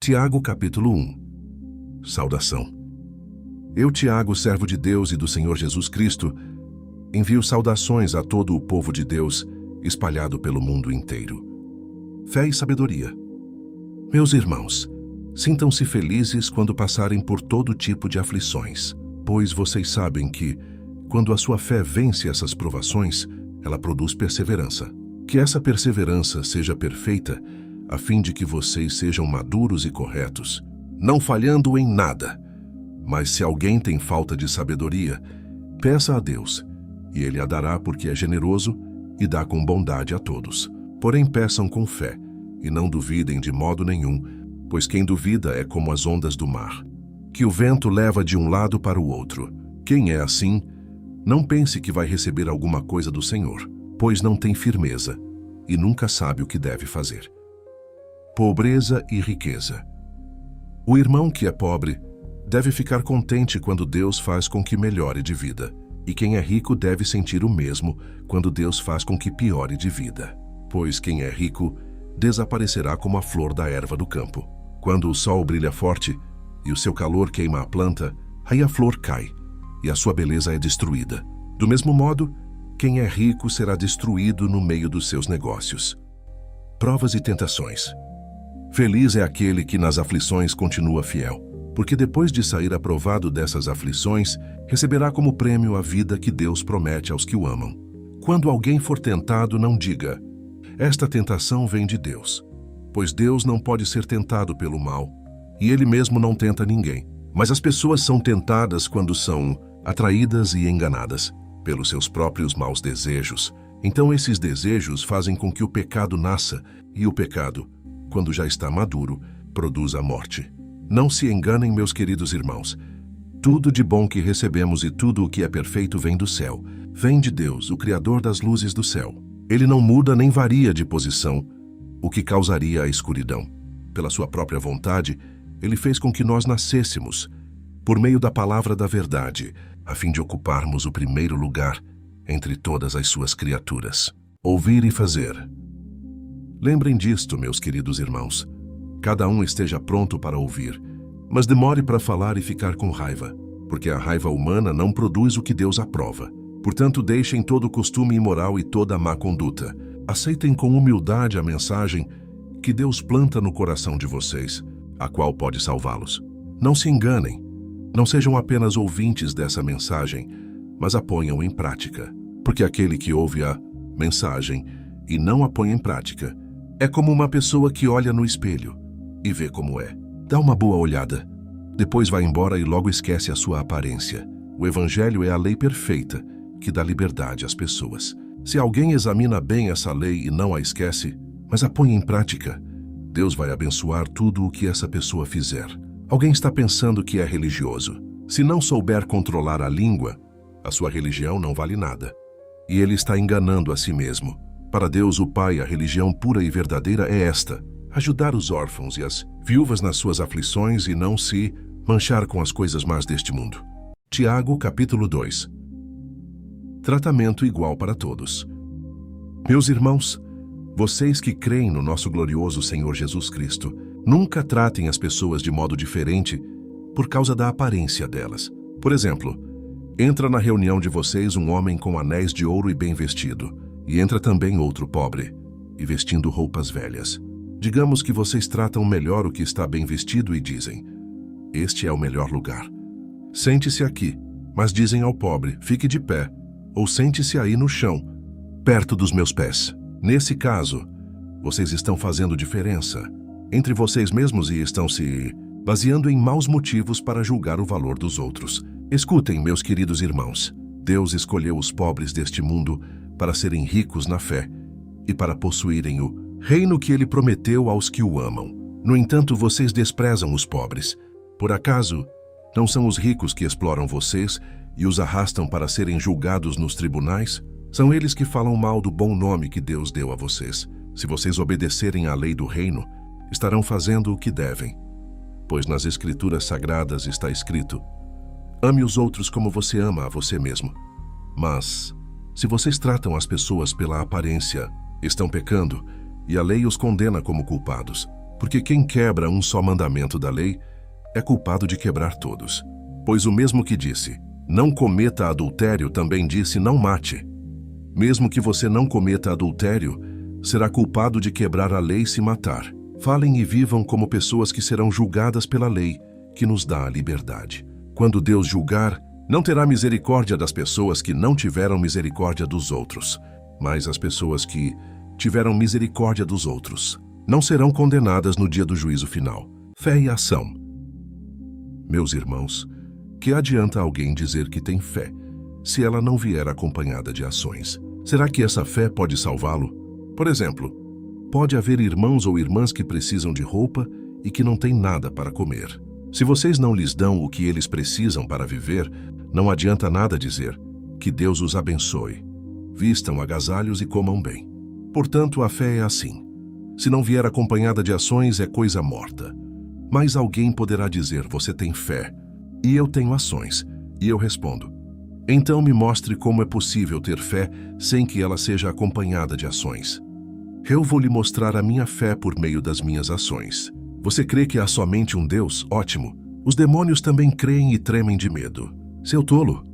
Tiago capítulo 1. Saudação. Eu, Tiago, servo de Deus e do Senhor Jesus Cristo, envio saudações a todo o povo de Deus espalhado pelo mundo inteiro. Fé e sabedoria. Meus irmãos, sintam-se felizes quando passarem por todo tipo de aflições, pois vocês sabem que, quando a sua fé vence essas provações, ela produz perseverança. Que essa perseverança seja perfeita, a fim de que vocês sejam maduros e corretos, não falhando em nada. Mas se alguém tem falta de sabedoria, peça a Deus, e Ele a dará porque é generoso e dá com bondade a todos. Porém peçam com fé, e não duvidem de modo nenhum, pois quem duvida é como as ondas do mar, que o vento leva de um lado para o outro. Quem é assim, não pense que vai receber alguma coisa do Senhor, pois não tem firmeza, e nunca sabe o que deve fazer. Pobreza e riqueza. O irmão que é pobre deve ficar contente quando Deus faz com que melhore de vida, e quem é rico deve sentir o mesmo quando Deus faz com que piore de vida. Pois quem é rico desaparecerá como a flor da erva do campo. Quando o sol brilha forte e o seu calor queima a planta, aí a flor cai e a sua beleza é destruída. Do mesmo modo, quem é rico será destruído no meio dos seus negócios. Provas e tentações. Feliz é aquele que nas aflições continua fiel, porque depois de sair aprovado dessas aflições, receberá como prêmio a vida que Deus promete aos que o amam. Quando alguém for tentado, não diga: esta tentação vem de Deus, pois Deus não pode ser tentado pelo mal, e Ele mesmo não tenta ninguém. Mas as pessoas são tentadas quando são atraídas e enganadas pelos seus próprios maus desejos. Então esses desejos fazem com que o pecado nasça, e o pecado, quando já está maduro, produz a morte. Não se enganem, meus queridos irmãos. Tudo de bom que recebemos e tudo o que é perfeito vem do céu. Vem de Deus, o Criador das luzes do céu. Ele não muda nem varia de posição, o que causaria a escuridão. Pela sua própria vontade, Ele fez com que nós nascêssemos, por meio da palavra da verdade, a fim de ocuparmos o primeiro lugar entre todas as suas criaturas. Ouvir e fazer. Lembrem disto, meus queridos irmãos. Cada um esteja pronto para ouvir, mas demore para falar e ficar com raiva, porque a raiva humana não produz o que Deus aprova. Portanto, deixem todo o costume imoral e toda a má conduta. Aceitem com humildade a mensagem que Deus planta no coração de vocês, a qual pode salvá-los. Não se enganem. Não sejam apenas ouvintes dessa mensagem, mas a ponham em prática. Porque aquele que ouve a mensagem e não a põe em prática é como uma pessoa que olha no espelho e vê como é. Dá uma boa olhada, depois vai embora e logo esquece a sua aparência. O Evangelho é a lei perfeita que dá liberdade às pessoas. Se alguém examina bem essa lei e não a esquece, mas a põe em prática, Deus vai abençoar tudo o que essa pessoa fizer. Alguém está pensando que é religioso. Se não souber controlar a língua, a sua religião não vale nada. E ele está enganando a si mesmo. Para Deus, o Pai, a religião pura e verdadeira é esta: ajudar os órfãos e as viúvas nas suas aflições e não se manchar com as coisas más deste mundo. Tiago, capítulo 2. Tratamento igual para todos. Meus irmãos, vocês que creem no nosso glorioso Senhor Jesus Cristo, nunca tratem as pessoas de modo diferente por causa da aparência delas. Por exemplo, entra na reunião de vocês um homem com anéis de ouro e bem vestido, e entra também outro pobre, e vestindo roupas velhas. Digamos que vocês tratam melhor o que está bem vestido e dizem: este é o melhor lugar. Sente-se aqui, mas dizem ao pobre: fique de pé, ou sente-se aí no chão, perto dos meus pés. Nesse caso, vocês estão fazendo diferença entre vocês mesmos e estão se baseando em maus motivos para julgar o valor dos outros. Escutem, meus queridos irmãos. Deus escolheu os pobres deste mundo para serem ricos na fé e para possuírem o reino que Ele prometeu aos que o amam. No entanto, vocês desprezam os pobres. Por acaso, não são os ricos que exploram vocês e os arrastam para serem julgados nos tribunais? São eles que falam mal do bom nome que Deus deu a vocês. Se vocês obedecerem à lei do reino, estarão fazendo o que devem. Pois nas Escrituras Sagradas está escrito: ame os outros como você ama a você mesmo. Mas, se vocês tratam as pessoas pela aparência, estão pecando, e a lei os condena como culpados. Porque quem quebra um só mandamento da lei é culpado de quebrar todos. Pois o mesmo que disse, não cometa adultério, também disse, não mate. Mesmo que você não cometa adultério, será culpado de quebrar a lei se matar. Falem e vivam como pessoas que serão julgadas pela lei, que nos dá a liberdade. Quando Deus julgar, não terá misericórdia das pessoas que não tiveram misericórdia dos outros, mas as pessoas que tiveram misericórdia dos outros não serão condenadas no dia do juízo final. Fé e ação. Meus irmãos, que adianta alguém dizer que tem fé, se ela não vier acompanhada de ações? Será que essa fé pode salvá-lo? Por exemplo, pode haver irmãos ou irmãs que precisam de roupa e que não têm nada para comer. Se vocês não lhes dão o que eles precisam para viver, não adianta nada dizer que Deus os abençoe. Vistam agasalhos e comam bem. Portanto, a fé é assim. Se não vier acompanhada de ações, é coisa morta. Mas alguém poderá dizer, você tem fé, e eu tenho ações. E eu respondo, então me mostre como é possível ter fé sem que ela seja acompanhada de ações. Eu vou lhe mostrar a minha fé por meio das minhas ações. Você crê que há somente um Deus? Ótimo. Os demônios também creem e tremem de medo. Seu tolo,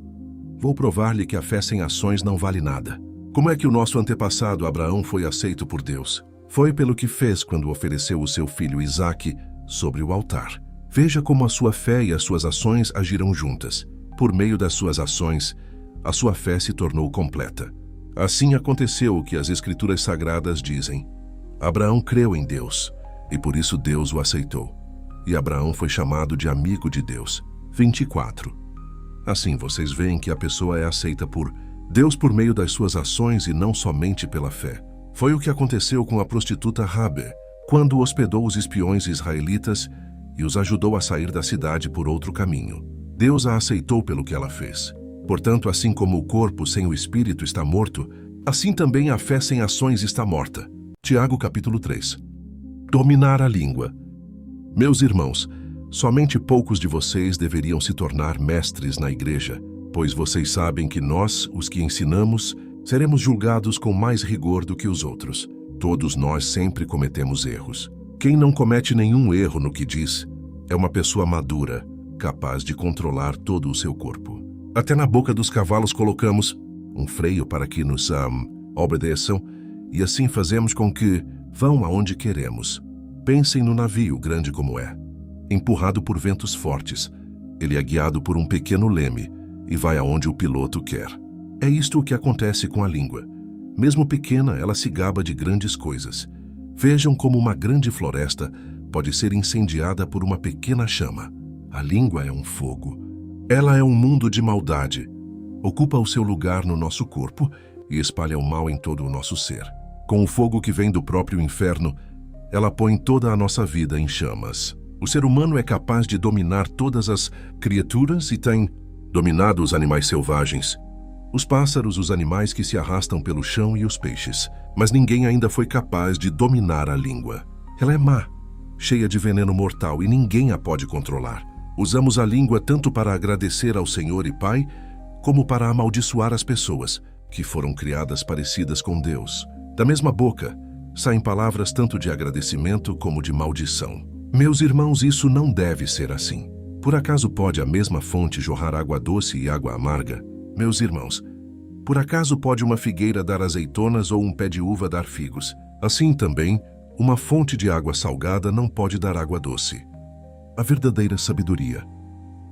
vou provar-lhe que a fé sem ações não vale nada. Como é que o nosso antepassado Abraão foi aceito por Deus? Foi pelo que fez quando ofereceu o seu filho Isaque sobre o altar. Veja como a sua fé e as suas ações agiram juntas. Por meio das suas ações, a sua fé se tornou completa. Assim aconteceu o que as Escrituras Sagradas dizem. Abraão creu em Deus, e por isso Deus o aceitou. E Abraão foi chamado de amigo de Deus. 24. Assim vocês veem que a pessoa é aceita por Deus por meio das suas ações e não somente pela fé. Foi o que aconteceu com a prostituta Rabe, quando hospedou os espiões israelitas e os ajudou a sair da cidade por outro caminho. Deus a aceitou pelo que ela fez. Portanto, assim como o corpo sem o espírito está morto, assim também a fé sem ações está morta. Tiago capítulo 3. Dominar a língua. Meus irmãos, somente poucos de vocês deveriam se tornar mestres na igreja, pois vocês sabem que nós, os que ensinamos, seremos julgados com mais rigor do que os outros. Todos nós sempre cometemos erros. Quem não comete nenhum erro no que diz, é uma pessoa madura, capaz de controlar todo o seu corpo. Até na boca dos cavalos colocamos um freio para que nos obedeçam, e assim fazemos com que vão aonde queremos. Pensem no navio, grande como é. Empurrado por ventos fortes, ele é guiado por um pequeno leme e vai aonde o piloto quer. É isto o que acontece com a língua. Mesmo pequena, ela se gaba de grandes coisas. Vejam como uma grande floresta pode ser incendiada por uma pequena chama. A língua é um fogo. Ela é um mundo de maldade. Ocupa o seu lugar no nosso corpo e espalha o mal em todo o nosso ser. Com o fogo que vem do próprio inferno, ela põe toda a nossa vida em chamas. O ser humano é capaz de dominar todas as criaturas e tem dominado os animais selvagens. Os pássaros, os animais que se arrastam pelo chão e os peixes. Mas ninguém ainda foi capaz de dominar a língua. Ela é má, cheia de veneno mortal e ninguém a pode controlar. Usamos a língua tanto para agradecer ao Senhor e Pai, como para amaldiçoar as pessoas, que foram criadas parecidas com Deus. Da mesma boca, saem palavras tanto de agradecimento como de maldição. Meus irmãos, isso não deve ser assim. Por acaso pode a mesma fonte jorrar água doce e água amarga? Meus irmãos, por acaso pode uma figueira dar azeitonas ou um pé de uva dar figos? Assim também, uma fonte de água salgada não pode dar água doce. A verdadeira sabedoria.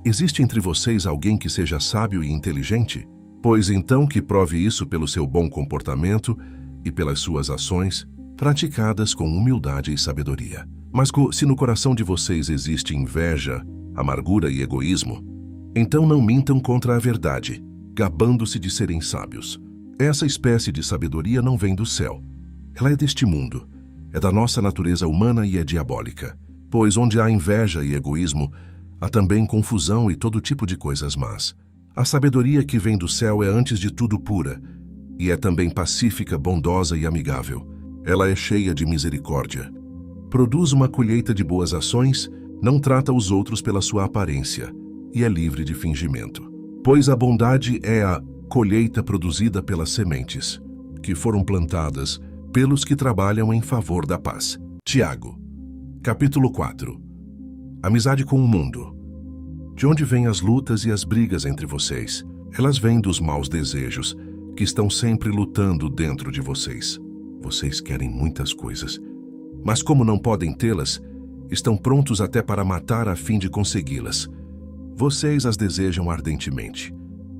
Existe entre vocês alguém que seja sábio e inteligente? Pois então que prove isso pelo seu bom comportamento e pelas suas ações, praticadas com humildade e sabedoria. Mas se no coração de vocês existe inveja, amargura e egoísmo, então não mintam contra a verdade, gabando-se de serem sábios. Essa espécie de sabedoria não vem do céu. Ela é deste mundo, é da nossa natureza humana e é diabólica. Pois onde há inveja e egoísmo, há também confusão e todo tipo de coisas más. A sabedoria que vem do céu é antes de tudo pura, e é também pacífica, bondosa e amigável. Ela é cheia de misericórdia. Produz uma colheita de boas ações, não trata os outros pela sua aparência, e é livre de fingimento. Pois a bondade é a colheita produzida pelas sementes, que foram plantadas pelos que trabalham em favor da paz. Tiago. Capítulo 4. Amizade com o mundo. De onde vêm as lutas e as brigas entre vocês? Elas vêm dos maus desejos, que estão sempre lutando dentro de vocês. Vocês querem muitas coisas, mas como não podem tê-las, estão prontos até para matar a fim de consegui-las. Vocês as desejam ardentemente,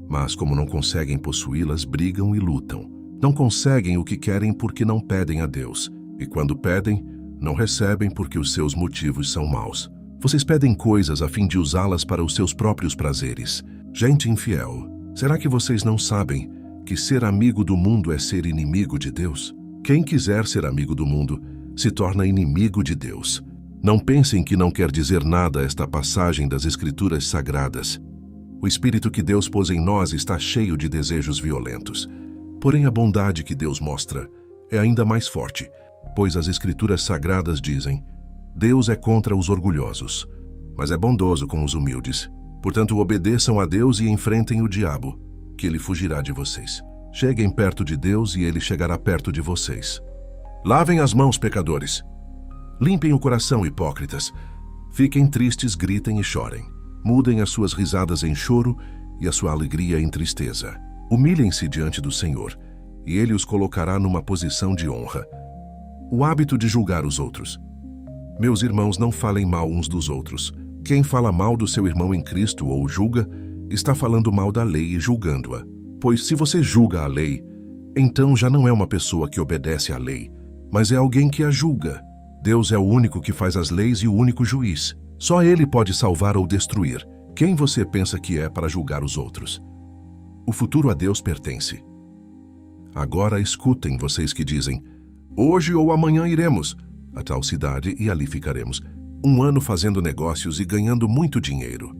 mas como não conseguem possuí-las, brigam e lutam. Não conseguem o que querem porque não pedem a Deus, e quando pedem, não recebem porque os seus motivos são maus. Vocês pedem coisas a fim de usá-las para os seus próprios prazeres. Gente infiel, será que vocês não sabem que ser amigo do mundo é ser inimigo de Deus? Quem quiser ser amigo do mundo se torna inimigo de Deus. Não pensem que não quer dizer nada esta passagem das Escrituras Sagradas. O Espírito que Deus pôs em nós está cheio de desejos violentos. Porém, a bondade que Deus mostra é ainda mais forte, pois as Escrituras Sagradas dizem: Deus é contra os orgulhosos, mas é bondoso com os humildes. Portanto, obedeçam a Deus e enfrentem o diabo, que ele fugirá de vocês. Cheguem perto de Deus e ele chegará perto de vocês. Lavem as mãos, pecadores. Limpem o coração, hipócritas. Fiquem tristes, gritem e chorem. Mudem as suas risadas em choro e a sua alegria em tristeza. Humilhem-se diante do Senhor, e ele os colocará numa posição de honra. O hábito de julgar os outros. Meus irmãos, não falem mal uns dos outros. Quem fala mal do seu irmão em Cristo ou julga, está falando mal da lei e julgando-a. Pois se você julga a lei, então já não é uma pessoa que obedece à lei, mas é alguém que a julga. Deus é o único que faz as leis e o único juiz. Só ele pode salvar ou destruir. Quem você pensa que é para julgar os outros? O futuro a Deus pertence. Agora escutem vocês que dizem: hoje ou amanhã iremos a tal cidade e ali ficaremos. 1 ano fazendo negócios e ganhando muito dinheiro.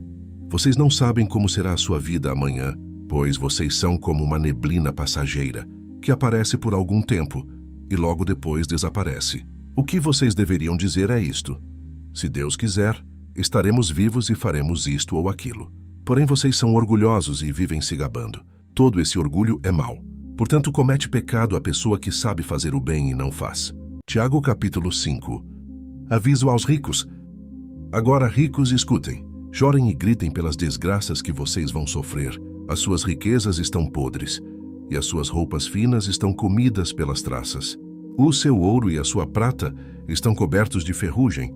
Vocês não sabem como será a sua vida amanhã, pois vocês são como uma neblina passageira, que aparece por algum tempo e logo depois desaparece. O que vocês deveriam dizer é isto: se Deus quiser, estaremos vivos e faremos isto ou aquilo. Porém vocês são orgulhosos e vivem se gabando. Todo esse orgulho é mau. Portanto, comete pecado a pessoa que sabe fazer o bem e não faz. Tiago capítulo 5. Aviso aos ricos. Agora, ricos, escutem. Chorem e gritem pelas desgraças que vocês vão sofrer. As suas riquezas estão podres, e as suas roupas finas estão comidas pelas traças. O seu ouro e a sua prata estão cobertos de ferrugem,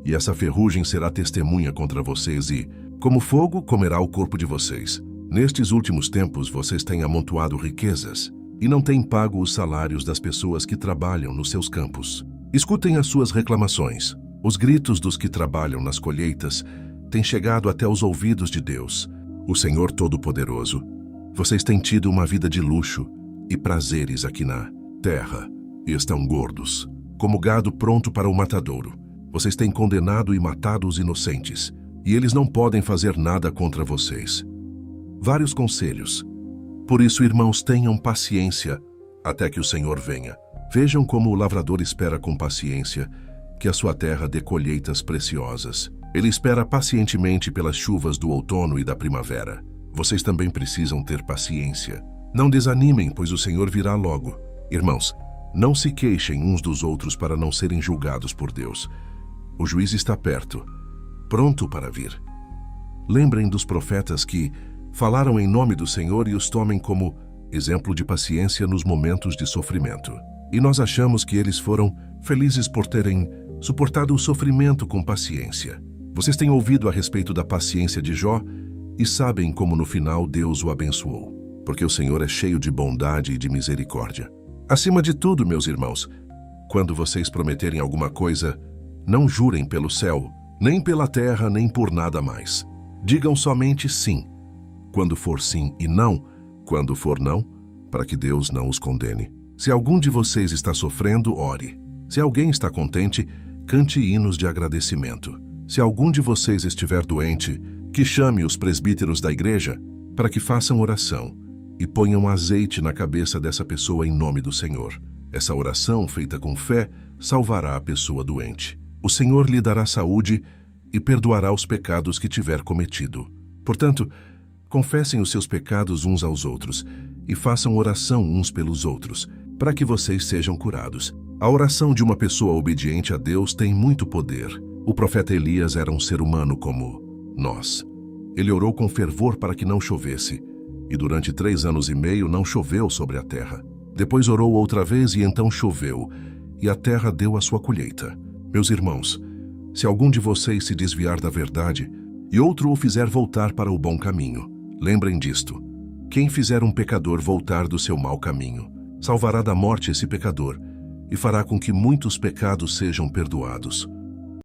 e essa ferrugem será testemunha contra vocês e, como fogo, comerá o corpo de vocês. Nestes últimos tempos, vocês têm amontoado riquezas e não têm pago os salários das pessoas que trabalham nos seus campos. Escutem as suas reclamações. Os gritos dos que trabalham nas colheitas têm chegado até os ouvidos de Deus, o Senhor Todo-Poderoso. Vocês têm tido uma vida de luxo e prazeres aqui na terra e estão gordos, como gado pronto para o matadouro. Vocês têm condenado e matado os inocentes, e eles não podem fazer nada contra vocês. Vários conselhos. Por isso, irmãos, tenham paciência até que o Senhor venha. Vejam como o lavrador espera com paciência que a sua terra dê colheitas preciosas. Ele espera pacientemente pelas chuvas do outono e da primavera. Vocês também precisam ter paciência. Não desanimem, pois o Senhor virá logo. Irmãos, não se queixem uns dos outros para não serem julgados por Deus. O juiz está perto, pronto para vir. Lembrem dos profetas que falaram em nome do Senhor e os tomem como exemplo de paciência nos momentos de sofrimento. E nós achamos que eles foram felizes por terem suportado o sofrimento com paciência. Vocês têm ouvido a respeito da paciência de Jó e sabem como no final Deus o abençoou, porque o Senhor é cheio de bondade e de misericórdia. Acima de tudo, meus irmãos, quando vocês prometerem alguma coisa, não jurem pelo céu, nem pela terra, nem por nada mais. Digam somente sim, quando for sim, e não, quando for não, para que Deus não os condene. Se algum de vocês está sofrendo, ore. Se alguém está contente, cante hinos de agradecimento. Se algum de vocês estiver doente, que chame os presbíteros da igreja para que façam oração e ponham azeite na cabeça dessa pessoa em nome do Senhor. Essa oração, feita com fé, salvará a pessoa doente. O Senhor lhe dará saúde e perdoará os pecados que tiver cometido. Portanto, confessem os seus pecados uns aos outros e façam oração uns pelos outros, para que vocês sejam curados. A oração de uma pessoa obediente a Deus tem muito poder. O profeta Elias era um ser humano como nós. Ele orou com fervor para que não chovesse, e durante 3 anos e meio não choveu sobre a terra. Depois orou outra vez e então choveu, e a terra deu a sua colheita. Meus irmãos, se algum de vocês se desviar da verdade e outro o fizer voltar para o bom caminho, lembrem disto: quem fizer um pecador voltar do seu mau caminho, salvará da morte esse pecador e fará com que muitos pecados sejam perdoados.